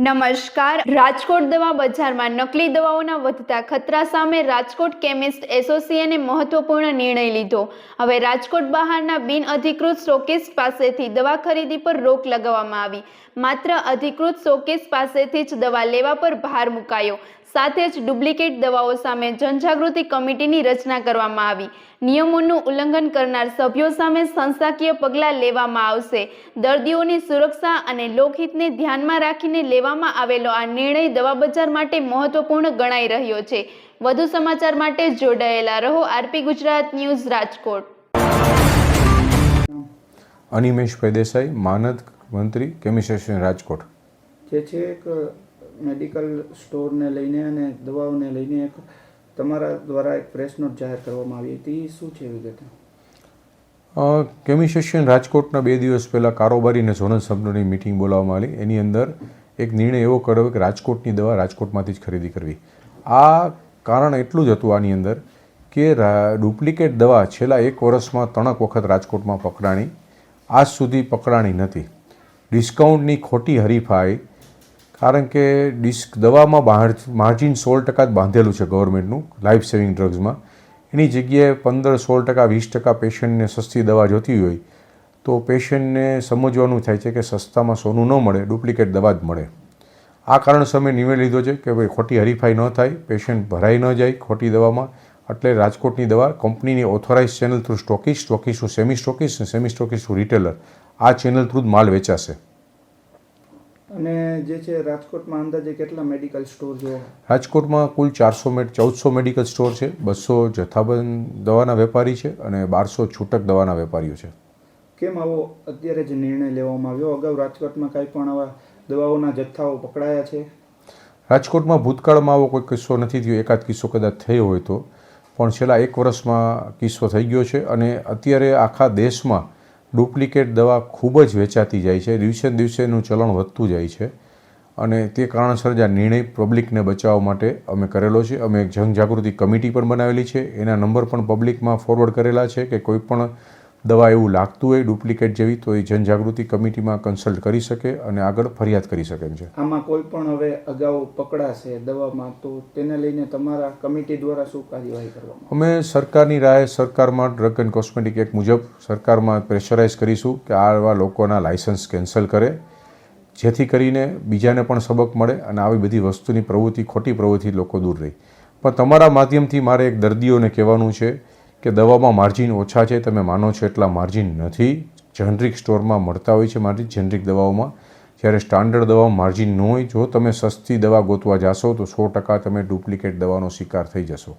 નમસ્કાર. રાજકોટ દવા બજારમાં નકલી દવાઓના વધતા ખતરા સામે રાજકોટ કેમિસ્ટ એસોસિએશને મહત્વપૂર્ણ નિર્ણય લીધો. હવે રાજકોટ બહારના બિનઅધિકૃત સ્ટોકિસ્ટ પાસેથી દવા ખરીદી પર રોક લગાવવામાં આવી. માત્ર અધિકૃત સ્ટોકિસ્ટ પાસેથી જ દવા લેવા પર ભાર મુકાયો. સાથે જ ડુપ્લિકેટ દવાઓ સામે જનજાગૃતિ કમિટીની રચના કરવામાં આવી. નિયમોનું ઉલ્લંઘન કરનાર સભ્યો સામે સંસ્થાકીય પગલાં લેવામાં આવશે. દર્દીઓની સુરક્ષા અને લોકહિતને ધ્યાનમાં રાખીને લેવામાં આવેલો આ નિર્ણય દવા બજાર માટે મહત્વપૂર્ણ ગણાઈ રહ્યો છે. વધુ સમાચાર માટે જોડાયેલા રહો આરપી ગુજરાત ન્યૂઝ રાજકોટ. અનિમેશભાઈ દેસાઈ, માનદ મંત્રી, કેમિસ્ટ એસોસિએશન રાજકોટ. જે છે એક મેડિકલ સ્ટોરને લઈને અને દવાઓને લઈને એક તમારા દ્વારા એક પ્રેસ નોટ જાહેર કરવામાં આવી હતી, શું છે વિગતે? કેમિસ્ટ એસોસિએશન રાજકોટના 2 દિવસ પહેલાં કારોબારી અને ઝોનલ સબની મિટિંગ બોલાવવામાં આવી. એની અંદર એક નિર્ણય એવો કર્યો કે રાજકોટની દવા રાજકોટમાંથી જ ખરીદી કરવી. આ કારણ એટલું જ હતું આની અંદર કે ડુપ્લિકેટ દવા છેલ્લા 1 વર્ષમાં 3 વખત રાજકોટમાં પકડાણી, આજ સુધી પકડાણી નથી. ડિસ્કાઉન્ટની ખોટી હરીફાઈ, કારણ કે દવામાં માર્જિન 16% જ બાંધેલું છે ગવર્મેન્ટનું લાઈફ સેવિંગ ડ્રગ્સમાં. એની જગ્યાએ 15-16%, 20% પેશન્ટને સસ્તી દવા જોતી હોય તો પેશન્ટને સમજવાનું થાય છે કે સસ્તામાં સોનું ન મળે, ડુપ્લિકેટ દવા જ મળે. આ કારણસર અમે નિર્ણય લીધો છે કે ભાઈ ખોટી હરીફાઈ ન થાય, પેશન્ટ ભરાઈ ન જાય ખોટી દવામાં. એટલે રાજકોટની દવા કંપનીની authorize channel through stockist to semi stockist અને સેમી સ્ટોકિસ્ટ ટુ રિટેલર, આ ચેનલ થ્રુ જ માલ વેચાશે. અને જે છે રાજકોટમાં અંદાજે કેટલા મેડિકલ સ્ટોર જોવા? રાજકોટમાં કુલ 1400 મેડિકલ સ્ટોર છે, 200 જથ્થાબંધ દવાના વેપારી છે અને 1200 છૂટક દવાના વેપારીઓ છે. કેમ આવો અત્યારે જ નિર્ણય લેવામાં આવ્યો? અગાઉ રાજકોટમાં કાંઈ પણ આવા દવાઓના જથ્થાઓ પકડાયા છે? રાજકોટમાં ભૂતકાળમાં આવો કોઈ કિસ્સો નથી થયો, એકાદ કિસ્સો કદાચ થયો હોય તો, પણ છેલ્લા 1 વર્ષમાં કિસ્સો થઈ ગયો છે. અને અત્યારે આખા દેશમાં ડુપ્લિકેટ દવા ખૂબ જ વેચાતી જાય છે, દિવસે દિવસેનું ચલણ વધતું જાય છે. અને તે કારણસર જ આ નિર્ણય પબ્લિકને બચાવવા માટે અમે કરેલો છે. અમે એક જનજાગૃતિ કમિટી પણ બનાવેલી છે, એના નંબર પણ પબ્લિકમાં ફોરવર્ડ કરેલા છે કે કોઈ પણ દવા એવું લાગતું હોય ડુપ્લિકેટ જેવી તો એ જનજાગૃતિ કમિટીમાં કન્સલ્ટ કરી શકે અને આગળ ફરિયાદ કરી શકે છે. આમાં કોઈ પણ હવે અગાઉ પકડાશે દવામાં તો તેને લઈને તમારા કમિટી દ્વારા શું કાર્યવાહી કરવામાં? અમે સરકારની રાહે સરકારમાં ડ્રગ એન્ડ કોસ્મેટિક એક્ટ મુજબ સરકારમાં પ્રેશરાઇઝ કરીશું કે આવા લોકોના લાયસન્સ કેન્સલ કરે, જેથી કરીને બીજાને પણ સબક મળે અને આવી બધી વસ્તુની પ્રવૃત્તિ, ખોટી પ્રવૃત્તિ લોકો દૂર રહે. પણ તમારા માધ્યમથી મારે એક દર્દીઓને કહેવાનું છે કે દવામાં માર્જિન ઓછા છે, તમે માનો છો એટલા માર્જિન નથી. જેનરિક સ્ટોરમાં મળતા હોય છે માર્જિન, જેનરિક દવાઓમાં, જ્યારે સ્ટાન્ડર્ડ દવામાં માર્જિન ન હોય. જો તમે સસ્તી દવા ગોતવા જાશો તો 100% તમે ડુપ્લિકેટ દવાનો શિકાર થઈ જશો.